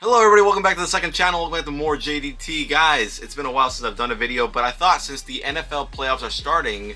Hello everybody, welcome back to the second channel, welcome back to more JDT. Guys, it's been a while since I've done a video, but I thought since the NFL playoffs are starting,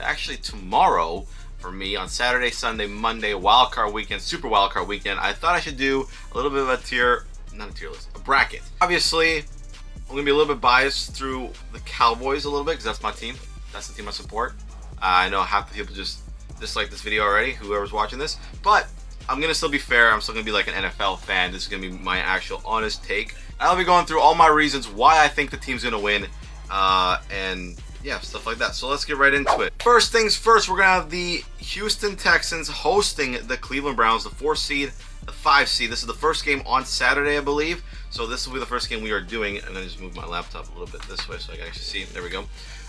actually tomorrow for me, on Saturday, Sunday, Monday, wildcard weekend, super wildcard weekend, I thought I should do a little bit of a bracket. Obviously, I'm going to be a little bit biased through the Cowboys a little bit, because that's my team. That's the team I support. I know half the people just dislike this video already, whoever's watching this, but I'm going to still be fair. I'm still going to be like an NFL fan. This is going to be my actual honest take. I'll be going through all my reasons why I think the team's going to win. And yeah, stuff like that. So let's get right into it. First things first, we're going to have the Houston Texans hosting the Cleveland Browns, the 4 seed, the 5 seed. This is the first game on Saturday, I believe. So this will be the first game we are doing. And then just move my laptop a little bit this way so I can actually see. There we go.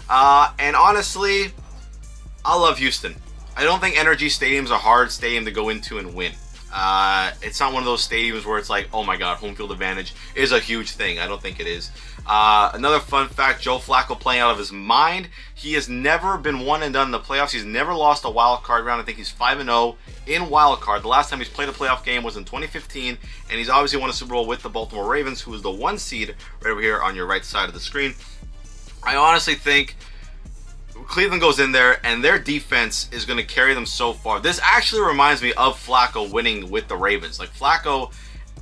And honestly, I love Houston. I don't think Energy Stadium's a hard stadium to go into and win. It's not one of those stadiums where it's like, oh my god, home field advantage is a huge thing. I don't think it is. Another fun fact, Joe Flacco playing out of his mind. He has never been one and done in the playoffs. He's never lost a wild card round. I think he's 5-0 in wild card. The last time he's played a playoff game was in 2015, and he's obviously won a Super Bowl with the Baltimore Ravens, who is the 1 seed right over here on your right side of the screen. I honestly think Cleveland goes in there and their defense is going to carry them so far. This actually reminds me of Flacco winning with the Ravens. Like, Flacco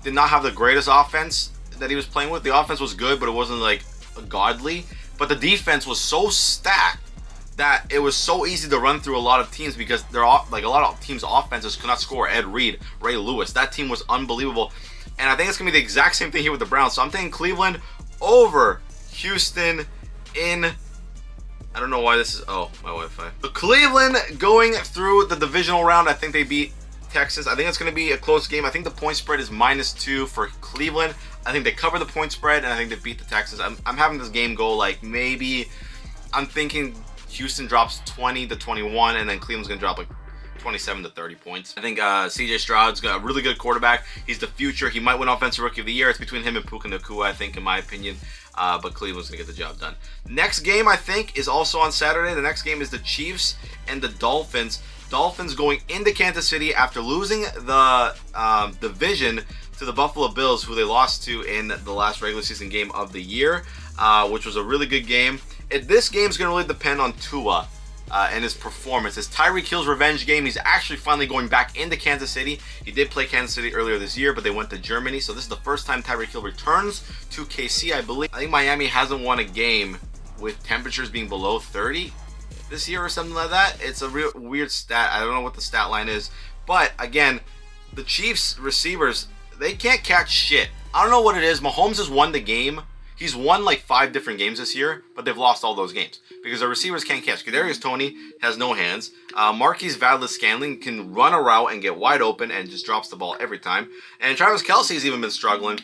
did not have the greatest offense that he was playing with. The offense was good, but it wasn't like godly. But the defense was so stacked that it was so easy to run through a lot of teams because they're all, like, a lot of teams' offenses could not score. Ed Reed, Ray Lewis, that team was unbelievable. And I think it's going to be the exact same thing here with the Browns. So I'm thinking Cleveland over Houston in... I don't know why this is... Oh, my Wi-Fi. So Cleveland going through the divisional round. I think they beat Texas. I think it's going to be a close game. I think the point spread is -2 for Cleveland. I think they cover the point spread, and I think they beat the Texans. I'm having this game go like maybe... I'm thinking Houston drops 20 to 21, and then Cleveland's going to drop like 27 to 30 points. I think CJ Stroud's got a really good quarterback. He's the future. He might win Offensive Rookie of the Year. It's between him and Puka Nacua, I think, in my opinion. But Cleveland's going to get the job done. Next game, I think, is also on Saturday. The next game is the Chiefs and the Dolphins. Dolphins going into Kansas City after losing the division to the Buffalo Bills, who they lost to in the last regular season game of the year, which was a really good game. This game is going to really depend on Tua and his performance. It's Tyreek Hill's revenge game. He's actually finally going back into Kansas City. He did play Kansas City earlier this year, but they went to Germany. So this is the first time Tyreek Hill returns to KC, I believe. I think Miami hasn't won a game with temperatures being below 30 this year or something like that. It's a real weird stat. I don't know what the stat line is. But again, the Chiefs receivers, they can't catch shit. I don't know what it is. Mahomes has won the game. He's won like 5 different games this year, but they've lost all those games because the receivers can't catch. Kadarius Toney has no hands. Marquise Valdes-Scantling can run a route and get wide open and just drops the ball every time. And Travis Kelce's even been struggling.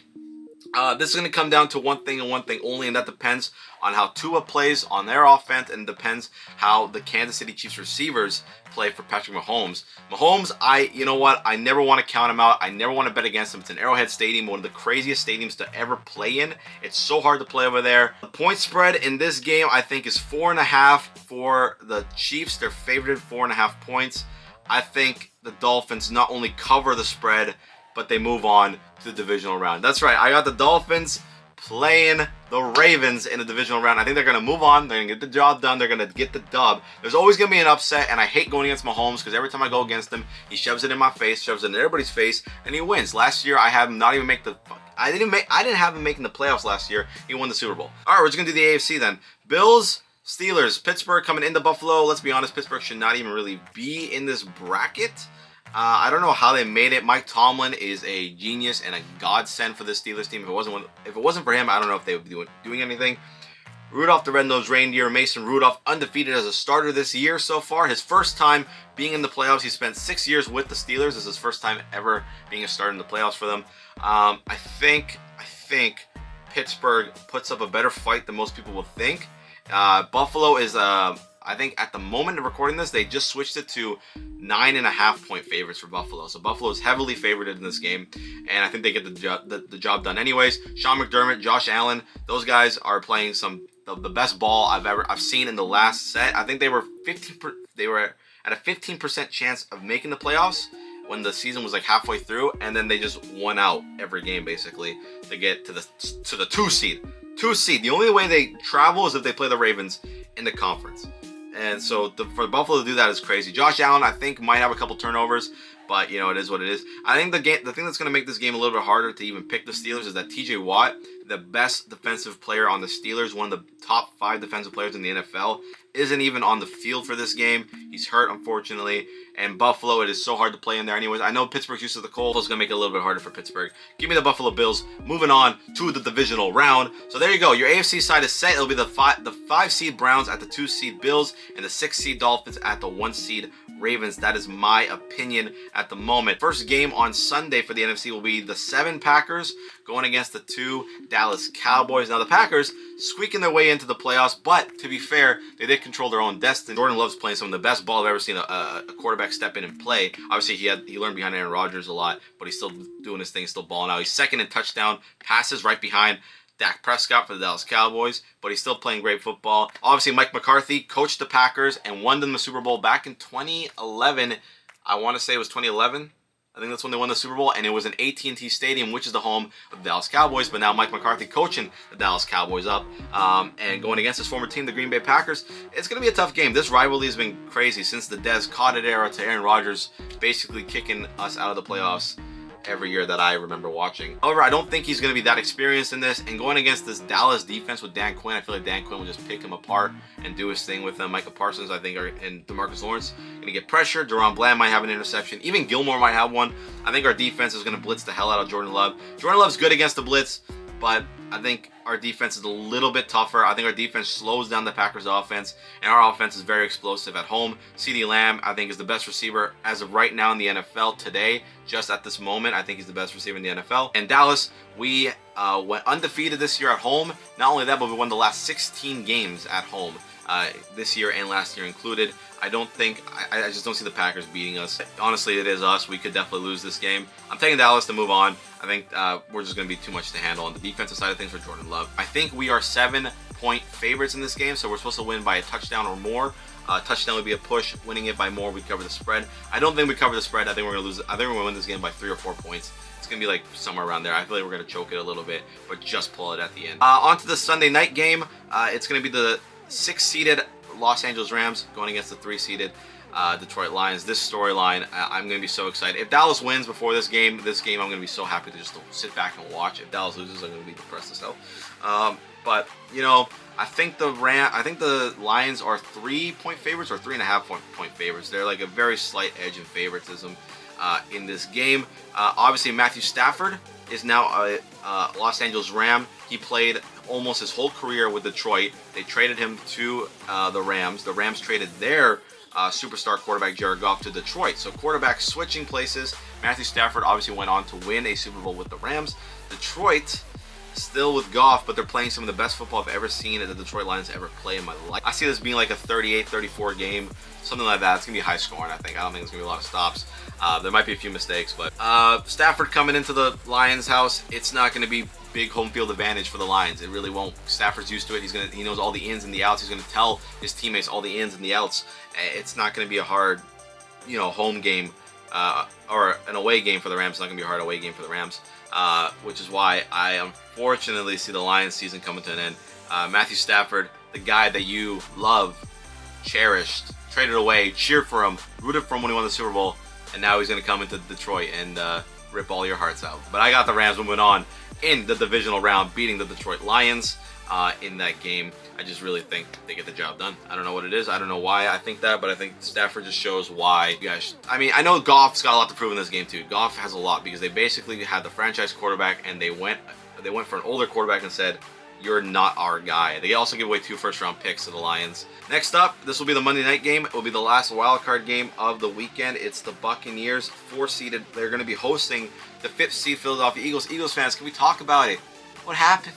This is going to come down to one thing and one thing only, and that depends on how Tua plays on their offense, and depends how the Kansas City Chiefs receivers play for Patrick Mahomes. Mahomes, you know what? I never want to count him out. I never want to bet against him. It's an Arrowhead Stadium, one of the craziest stadiums to ever play in. It's so hard to play over there. The point spread in this game, I think, is 4.5 for the Chiefs. They're favored 4.5 points. I think the Dolphins not only cover the spread, but they move on to the divisional round. That's right. I got the Dolphins playing the Ravens in the divisional round. I think they're going to move on. They're going to get the job done. They're going to get the dub. There's always going to be an upset, and I hate going against Mahomes because every time I go against him, he shoves it in my face, shoves it in everybody's face, and he wins. Last year, I had him not even make the... I didn't have him making the playoffs last year. He won the Super Bowl. All right, we're just going to do the AFC then. Bills, Steelers, Pittsburgh coming into Buffalo. Let's be honest, Pittsburgh should not even really be in this bracket. I don't know how they made it. Mike Tomlin is a genius and a godsend for the Steelers team. If it wasn't for him, I don't know if they would be doing anything. Rudolph the Red-Nosed Reindeer, Mason Rudolph, undefeated as a starter this year so far. His first time being in the playoffs. He spent 6 years with the Steelers. This is his first time ever being a starter in the playoffs for them. I think Pittsburgh puts up a better fight than most people will think. Buffalo is I think at the moment of recording this, they just switched it to 9.5 point favorites for Buffalo. So Buffalo is heavily favored in this game, and I think they get the job done anyways. Sean McDermott, Josh Allen, those guys are playing some the best ball I've seen in the last set. I think they were at a 15% chance of making the playoffs when the season was like halfway through, and then they just won out every game basically to get to the 2 seed. 2 seed. The only way they travel is if they play the Ravens in the conference. And so for Buffalo to do that is crazy. Josh Allen, I think, might have a couple turnovers, but you know, it is what it is. I think the thing that's going to make this game a little bit harder to even pick the Steelers is that TJ Watt, the best defensive player on the Steelers, one of the top 5 defensive players in the NFL, isn't even on the field for this game. He's hurt, unfortunately. And Buffalo, it is so hard to play in there anyways. I know Pittsburgh's used to the cold, so it's going to make it a little bit harder for Pittsburgh. Give me the Buffalo Bills. Moving on to the divisional round. So there you go. Your AFC side is set. It'll be the 5 seed Browns at the 2 seed Bills and the 6 seed Dolphins at the 1 seed Ravens. That is my opinion at the moment. First game on Sunday for the NFC will be the 7 Packers going against the 2 Dallas Cowboys. Now the Packers squeaking their way into the playoffs, but to be fair, they did control their own destiny. Jordan Love's playing some of the best ball I've ever seen a quarterback step in and play. Obviously, he learned behind Aaron Rodgers a lot, but he's still doing his thing, still balling out. He's second in touchdown passes right behind Dak Prescott for the Dallas Cowboys, but he's still playing great football. Obviously, Mike McCarthy coached the Packers and won them the Super Bowl back in 2011. I want to say it was 2011. I think that's when they won the Super Bowl, and it was in AT&T Stadium, which is the home of the Dallas Cowboys. But now Mike McCarthy coaching the Dallas Cowboys up and going against his former team, the Green Bay Packers. It's going to be a tough game. This rivalry has been crazy since the Dez Caught It era to Aaron Rodgers basically kicking us out of the playoffs every year that I remember watching. However, I don't think he's going to be that experienced in this, and going against this Dallas defense with Dan Quinn, I feel like Dan Quinn will just pick him apart and do his thing with them. Micah Parsons, I think, and DeMarcus Lawrence going to get pressure. Deron Bland might have an interception. Even Gilmore might have one. I think our defense is going to blitz the hell out of Jordan Love. Jordan Love's good against the blitz, but I think our defense is a little bit tougher. I think our defense slows down the Packers offense, and our offense is very explosive at home. CeeDee Lamb, I think, is the best receiver as of right now in the NFL today. Just at this moment, I think he's the best receiver in the NFL. And Dallas, we went undefeated this year at home. Not only that, but we won the last 16 games at home. This year and last year included. I just don't see the Packers beating us. Honestly, it is us. We could definitely lose this game. I'm taking Dallas to move on. I think we're just going to be too much to handle on the defensive side of things for Jordan Love. I think we are 7-point favorites in this game, so we're supposed to win by a touchdown or more. Touchdown would be a push. Winning it by more, we cover the spread. I don't think we cover the spread. I think we're going to lose. I think we're going to win this game by 3 or 4 points. It's going to be like somewhere around there. I feel like we're going to choke it a little bit, but just pull it at the end. On to the Sunday night game. It's going to be the 6-seeded Los Angeles Rams going against the 3-seeded Detroit Lions. This storyline, I'm going to be so excited. If Dallas wins before this game, I'm going to be so happy to just sit back and watch. If Dallas loses, I'm going to be depressed as hell. But you know, I think the Lions are 3-point favorites or 3.5-point favorites. They're like a very slight edge in favoritism in this game. Obviously, Matthew Stafford is now a Los Angeles Ram. He played almost his whole career with Detroit. They traded him to the Rams. The Rams traded their superstar quarterback Jared Goff to Detroit. So quarterback switching places. Matthew Stafford obviously went on to win a Super Bowl with the Rams. Detroit still with Goff, but they're playing some of the best football I've ever seen and the Detroit Lions ever play in my life. I see this being like a 38-34 game, something like that. It's going to be high scoring, I think. I don't think it's going to be a lot of stops. There might be a few mistakes, but Stafford coming into the Lions' house, it's not going to be big home field advantage for the Lions. It really won't. Stafford's used to it. He knows all the ins and the outs. He's going to tell his teammates all the ins and the outs. It's not going to be a hard, home game or an away game for the Rams. It's not going to be a hard away game for the Rams, which is why I unfortunately see the Lions season coming to an end. Matthew Stafford, the guy that you love, cherished, traded away, cheered for him, rooted for him when he won the Super Bowl, and now he's going to come into Detroit and rip all your hearts out. But I got the Rams moving on in the divisional round, beating the Detroit Lions in that game. I just really think they get the job done. I don't know what it is. I don't know why I think that, but I think Stafford just shows why you guys. I mean, I know Goff's got a lot to prove in this game too. Goff has a lot because they basically had the franchise quarterback and they went for an older quarterback and said, "You're not our guy." They also give away 2 first-round picks to the Lions. Next up, this will be the Monday night game. It will be the last wild card game of the weekend. It's the Buccaneers, 4-seeded. They're going to be hosting the 5th-seed Philadelphia Eagles. Eagles fans, can we talk about it? What happened?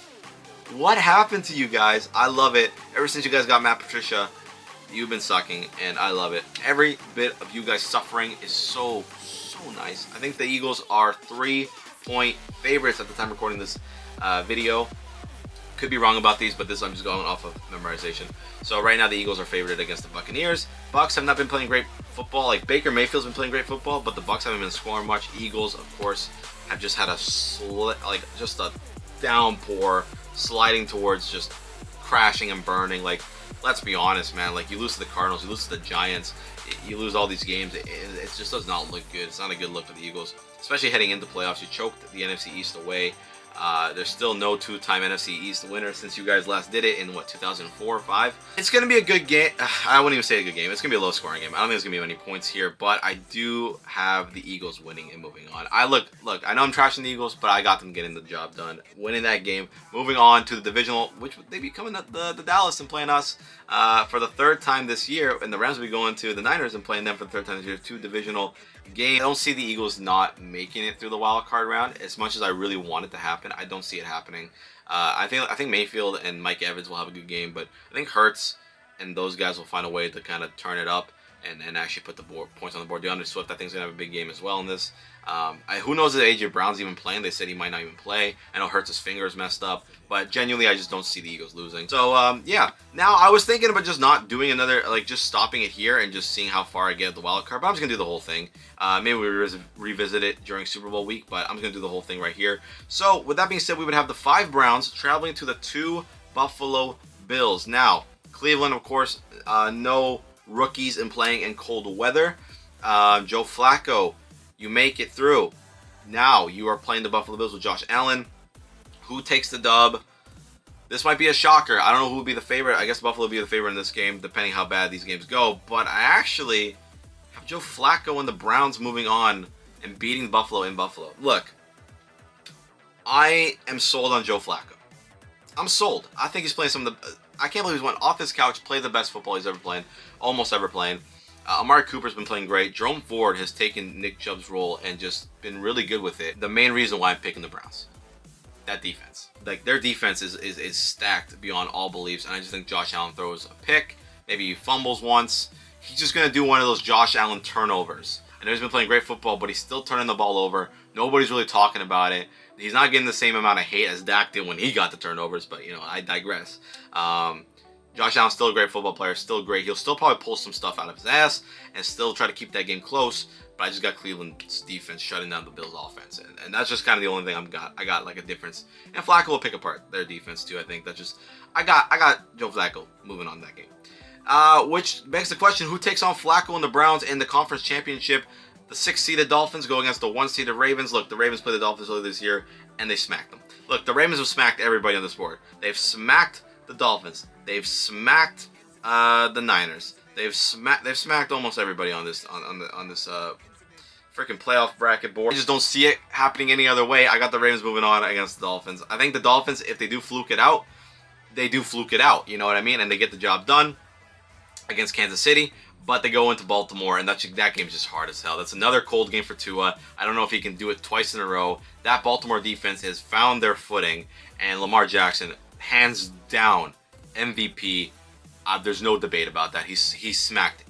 What happened to you guys? I love it. Ever since you guys got Matt Patricia, you've been sucking, and I love it. Every bit of you guys suffering is so nice. I think the Eagles are 3-point favorites at the time recording this video. Could be wrong about these, but I'm just going off of memorization. So right now the Eagles are favored against the Buccaneers. Bucs have not been playing great football. Like Baker Mayfield's been playing great football, but the Bucs haven't been scoring much. Eagles, of course, have just had just a downpour, sliding towards just crashing and burning. Like, let's be honest, man. Like, you lose to the Cardinals, you lose to the Giants, you lose all these games. It just does not look good. It's not a good look for the Eagles, especially heading into playoffs. You choked the NFC East away. There's still no two-time NFC East winner since you guys last did it in, what, 2004 or 5? It's going to be a good game. I wouldn't even say a good game. It's going to be a low-scoring game. I don't think there's going to be many points here, but I do have the Eagles winning and moving on. Look, I know I'm trashing the Eagles, but I got them getting the job done, winning that game, moving on to the divisional, which they be coming to the Dallas and playing us for the third time this year, and the Rams will be going to the Niners and playing them for the third time this year. 2 divisional games. I don't see the Eagles not making it through the wild card round as much as I really want it to happen. I don't see it happening. I think Mayfield and Mike Evans will have a good game, but I think Hurts and those guys will find a way to kind of turn it up and actually put the points on the board. DeAndre Swift, I think, is going to have a big game as well in this. Who knows if AJ Brown's even playing? They said he might not even play. I know Hurts' finger is messed up, but genuinely, I just don't see the Eagles losing. So, yeah. Now, I was thinking about just not doing another, like, just stopping it here and just seeing how far I get at the wild card, but I'm just going to do the whole thing. Maybe we revisit it during Super Bowl week, but I'm just going to do the whole thing right here. So, with that being said, we would have the 5 Browns traveling to the 2 Buffalo Bills. Now, Cleveland, of course, no rookies and playing in cold weather. Joe Flacco, you make it through. Now you are playing the Buffalo Bills with Josh Allen. Who takes the dub? This might be a shocker. I don't know who would be the favorite. I guess Buffalo would be the favorite in this game, depending how bad these games go. But I actually have Joe Flacco and the Browns moving on and beating Buffalo in Buffalo. Look, I am sold on Joe Flacco. I'm sold. I think he's playing some of the... I can't believe he's went off his couch, played the best football he's ever played, almost ever playing. Amari Cooper's been playing great. Jerome Ford has taken Nick Chubb's role and just been really good with it. The main reason why I'm picking the Browns, that defense. Like, their defense is stacked beyond all beliefs, and I just think Josh Allen throws a pick. Maybe he fumbles once. He's just going to do one of those Josh Allen turnovers. I know he's been playing great football, but he's still turning the ball over. Nobody's really talking about it. He's not getting the same amount of hate as Dak did when he got the turnovers, but, you know, I digress. Josh Allen's still a great football player, still great. He'll still probably pull some stuff out of his ass and still try to keep that game close, but I just got Cleveland's defense shutting down the Bills' offense, and that's just kind of the only thing I got like a difference. And Flacco will pick apart their defense too. I think that's just I got Joe Flacco moving on that game. Which begs the question: who takes on Flacco and the Browns in the conference championship? The 6-seeded Dolphins go against the 1-seeded Ravens. Look, the Ravens played the Dolphins earlier this year, and they smacked them. Look, the Ravens have smacked everybody on this board. They've smacked the Dolphins. They've smacked the Niners. They've smacked almost everybody on this freaking playoff bracket board. I just don't see it happening any other way. I got the Ravens moving on against the Dolphins. I think the Dolphins, if they do fluke it out, they do fluke it out. You know what I mean? And they get the job done against Kansas City. But they go into Baltimore, and that game's just hard as hell. That's another cold game for Tua. I don't know if he can do it twice in a row. That Baltimore defense has found their footing, and Lamar Jackson, hands down, MVP. There's no debate about that. He smacked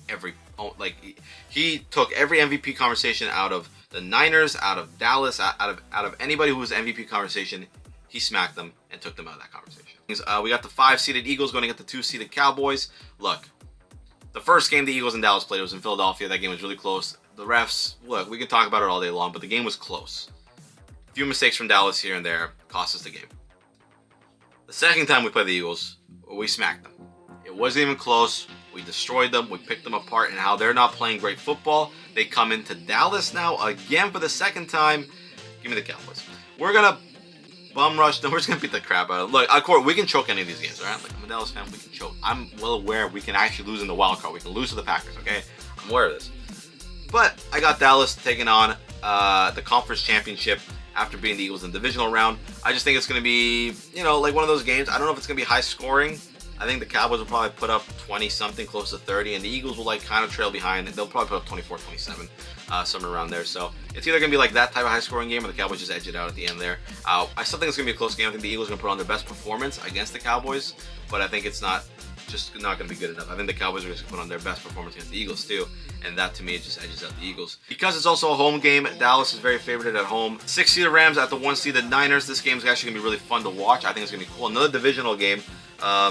he took every MVP conversation out of the Niners, out of Dallas, out of anybody who was MVP conversation. He smacked them and took them out of that conversation. We got the 5-seeded Eagles going to get the 2-seeded Cowboys. Look. The first game the Eagles and Dallas played was in Philadelphia. That game was really close. The refs, look, we can talk about it all day long, but the game was close. A few mistakes from Dallas here and there cost us the game. The second time we played the Eagles, we smacked them. It wasn't even close. We destroyed them. We picked them apart, and how they're not playing great football. They come into Dallas now again for the second time. Give me the Cowboys. We're going to bum rush them. We're just going to beat the crap out of them. Look, of course, we can choke any of these games, all right? Like, I'm a Dallas fan. We can choke. I'm well aware we can actually lose in the wild card. We can lose to the Packers, okay? I'm aware of this. But I got Dallas taking on the conference championship after beating the Eagles in the divisional round. I just think it's going to be, you know, like one of those games. I don't know if it's going to be high scoring. I think the Cowboys will probably put up 20-something, close to 30, and the Eagles will, like, kind of trail behind. They'll probably put up 24, 27, somewhere around there. So it's either going to be like that type of high-scoring game or the Cowboys just edge it out at the end there. I still think it's going to be a close game. I think the Eagles are going to put on their best performance against the Cowboys, but I think it's not going to be good enough. I think the Cowboys are going to put on their best performance against the Eagles, too, and that, to me, it just edges out the Eagles. Because it's also a home game, Dallas is very favored at home. 6-seeded Rams at the 1-seeded Niners. This game is actually going to be really fun to watch. I think it's going to be cool. Another divisional game.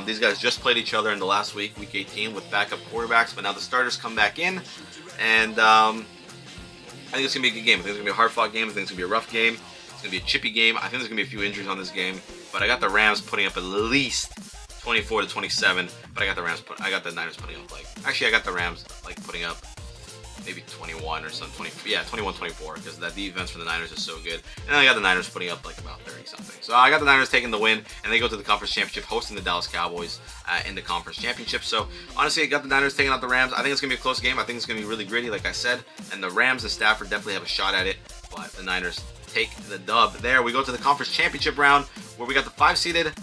These guys just played each other in the last week 18, with backup quarterbacks, but now the starters come back in. And I think it's going to be a good game. I think it's going to be a hard-fought game. I think it's going to be a rough game. It's going to be a chippy game. I think there's going to be a few injuries on this game. But I got the Rams putting up at least 24-27. But I got the Niners putting up actually I got the Rams putting up maybe 21 or something. 21-24 because that defense for the Niners is so good. And then I got the Niners putting up about 30 something. So I got the Niners taking the win, and they go to the conference championship, hosting the Dallas Cowboys in the conference championship. So honestly, I got the Niners taking out the Rams. I think it's gonna be a close game. I think it's gonna be really gritty, like I said. And the Rams and Stafford definitely have a shot at it, but the Niners take the dub. There we go to the conference championship round, where we got the 5-seeded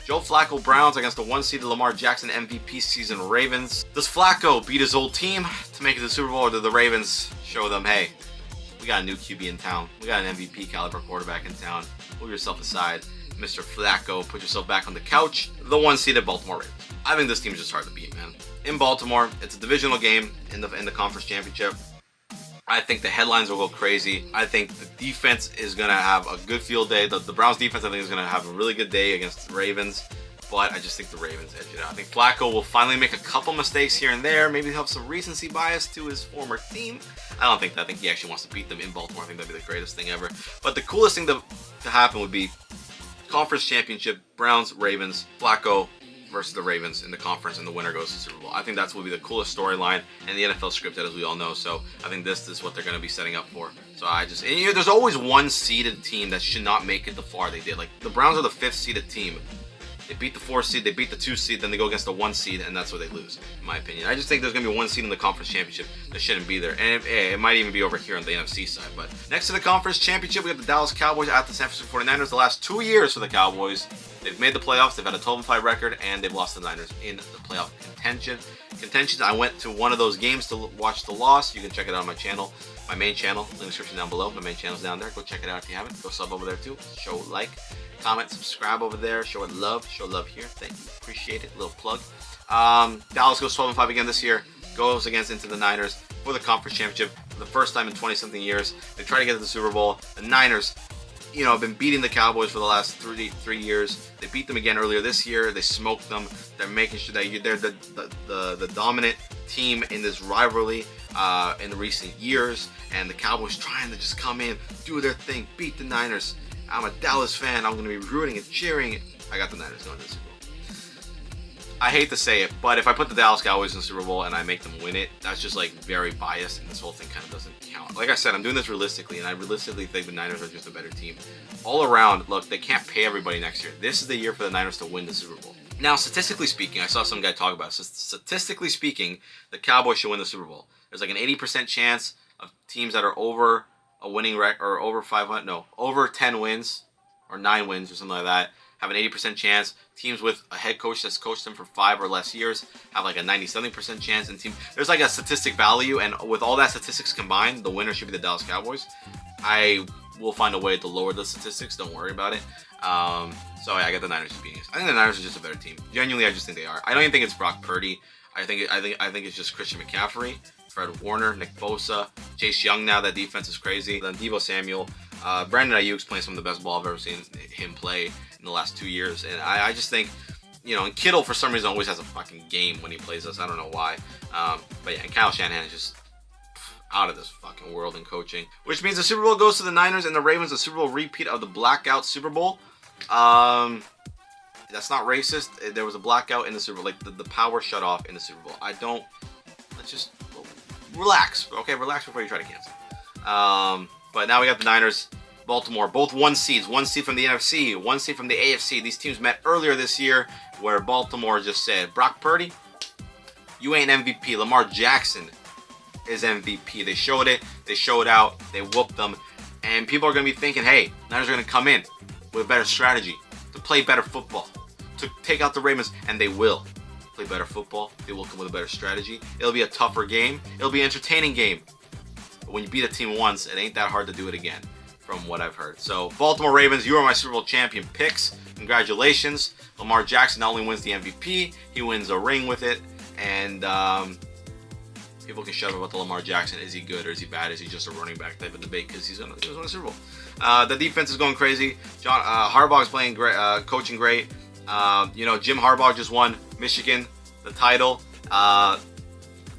Joe Flacco Browns against the 1-seeded Lamar Jackson MVP season Ravens. Does Flacco beat his old team to make it to the Super Bowl, or do the Ravens show them, hey, we got a new QB in town. We got an MVP caliber quarterback in town. Move yourself aside, Mr. Flacco. Put yourself back on the couch. The 1-seeded Baltimore Ravens. I think this team is just hard to beat, man. In Baltimore, it's a divisional game in the conference championship. I think the headlines will go crazy. I think the defense is going to have a good field day. The Browns defense, I think, is going to have a really good day against the Ravens. But I just think the Ravens edge it out. I think Flacco will finally make a couple mistakes here and there. Maybe have some recency bias to his former team. I don't think that. I think he actually wants to beat them in Baltimore. I think that'd be the greatest thing ever. But the coolest thing to happen would be conference championship, Browns, Ravens, Flacco versus the Ravens in the conference, and the winner goes to the Super Bowl. I think that's will be the coolest storyline in the NFL scripted, as we all know. So I think this is what they're going to be setting up for. So there's always one seeded team that should not make it the far they did. Like the Browns are the 5th seeded team. They beat the 4 seed, they beat the 2 seed, then they go against the 1 seed, and that's where they lose, in my opinion. I just think there's going to be 1 seed in the conference championship that shouldn't be there. And it might even be over here on the NFC side. But next to the conference championship, we got the Dallas Cowboys at the San Francisco 49ers. The last 2 years for the Cowboys, they've made the playoffs. They've had a 12-5 record, and they've lost the Niners in the playoff contentions. I went to one of those games to watch the loss. You can check it out on my channel, my main channel. Link in the description down below. My main channel's down there. Go check it out if you haven't. Go sub over there too. Show like, comment, subscribe over there. Show it love. Show love here. Thank you. Appreciate it. Little plug. Dallas goes 12-5 again this year. Goes into the Niners for the conference championship for the first time in 20-something years. They try to get to the Super Bowl. The Niners, have been beating the Cowboys for the last 3 years. They beat them again earlier this year. They smoked them. They're making sure that they're the dominant team in this rivalry in the recent years. And the Cowboys trying to just come in, do their thing, beat the Niners. I'm a Dallas fan. I'm going to be rooting and cheering. I got the Niners going to the Super Bowl. I hate to say it, but if I put the Dallas Cowboys in the Super Bowl and I make them win it, that's just very biased, and this whole thing kind of doesn't count. Like I said, I'm doing this realistically, and I realistically think the Niners are just a better team. All around, look, they can't pay everybody next year. This is the year for the Niners to win the Super Bowl. Now, statistically speaking, I saw some guy talk about it. So statistically speaking, the Cowboys should win the Super Bowl. There's an 80% chance of teams that are over a winning record, or over 10 wins, or 9 wins, or something like that, have an 80% chance. Teams with a head coach that's coached them for 5 or less years have a 90-something% chance. And there's a statistic value, and with all that statistics combined, the winner should be the Dallas Cowboys. I will find a way to lower the statistics. Don't worry about it. So I got the Niners beating us. I think the Niners are just a better team. Genuinely, I just think they are. I don't even think it's Brock Purdy. I think it's just Christian McCaffrey, Fred Warner, Nick Bosa, Chase Young. Now that defense is crazy. Then Deebo Samuel. Brandon Ayuk's playing some of the best ball I've ever seen him play in the last 2 years. And I just think, and Kittle for some reason always has a fucking game when he plays us. I don't know why. But yeah, and Kyle Shanahan is just out of this fucking world in coaching. Which means the Super Bowl goes to the Niners, and the Ravens, a Super Bowl repeat of the blackout Super Bowl. That's not racist. There was a blackout in the Super Bowl. The power shut off in the Super Bowl. Let's just relax. Okay, relax before you try to cancel. But now we got the Niners, Baltimore, both 1 seeds. 1 seed from the NFC, 1 seed from the AFC. These teams met earlier this year where Baltimore just said, Brock Purdy, you ain't MVP. Lamar Jackson is MVP. They showed it. They showed out. They whooped them. And people are going to be thinking, hey, Niners are going to come in with a better strategy, to play better football, to take out the Ravens, and they will play better football. They will come with a better strategy. It'll be a tougher game. It'll be an entertaining game. But when you beat a team once, it ain't that hard to do it again, from what I've heard. So, Baltimore Ravens, you are my Super Bowl champion picks. Congratulations. Lamar Jackson not only wins the MVP, he wins a ring with it. And people can shut up about the Lamar Jackson. Is he good or is he bad? Is he just a running back type of debate? Because he's going to win the Super Bowl. The defense is going crazy. Harbaugh's playing great, coaching great. Jim Harbaugh just won Michigan the title.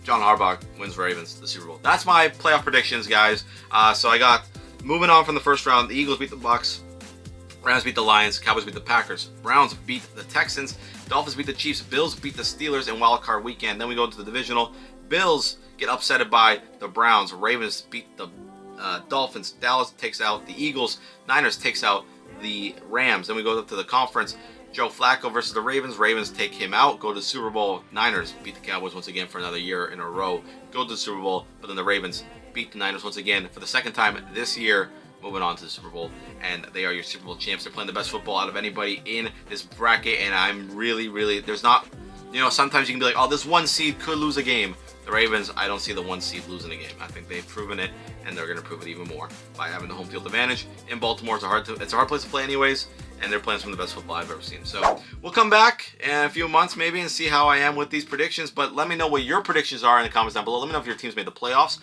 John Harbaugh wins Ravens the Super Bowl. That's my playoff predictions, guys. So I got, moving on from the first round, the Eagles beat the Bucks, Rams beat the Lions, Cowboys beat the Packers, Browns beat the Texans, Dolphins beat the Chiefs, Bills beat the Steelers in Wild Card Weekend. Then we go into the divisional. Bills get upsetted by the Browns. Ravens beat the Dolphins. Dallas takes out the Eagles. Niners takes out the Rams. Then we go up to the conference. Joe Flacco versus the Ravens. Ravens take him out, go to the Super Bowl. Niners beat the Cowboys once again for another year in a row, go to the Super Bowl. But then the Ravens beat the Niners once again for the second time this year, moving on to the Super Bowl. And they are your Super Bowl champs. They're playing the best football out of anybody in this bracket. And I'm really, there's not, sometimes you can be like, oh, this one seed could lose a game. The Ravens, I don't see the one seed losing a game. I think they've proven it, and they're going to prove it even more by having the home field advantage. In Baltimore, it's a hard place to play anyways, and they're playing some of the best football I've ever seen. So we'll come back in a few months maybe and see how I am with these predictions. But let me know what your predictions are in the comments down below. Let me know if your team's made the playoffs.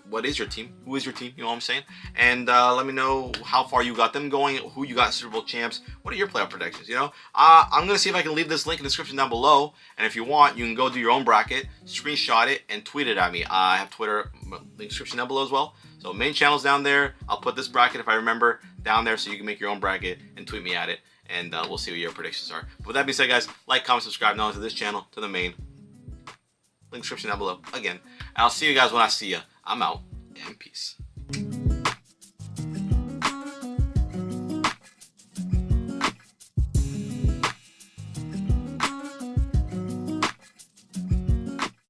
What is your team? Who is your team? You know what I'm saying? And let me know how far you got them going, who you got Super Bowl champs. What are your playoff predictions? I'm going to see if I can leave this link in the description down below. And if you want, you can go do your own bracket, screenshot it, and tweet it at me. I have Twitter, link description down below as well. So main channel's down there. I'll put this bracket, if I remember, down there so you can make your own bracket and tweet me at it. And we'll see what your predictions are. But with that being said, guys, like, comment, subscribe, not only to this channel, to the main. Link description down below. Again, I'll see you guys when I see you. I'm out, and peace.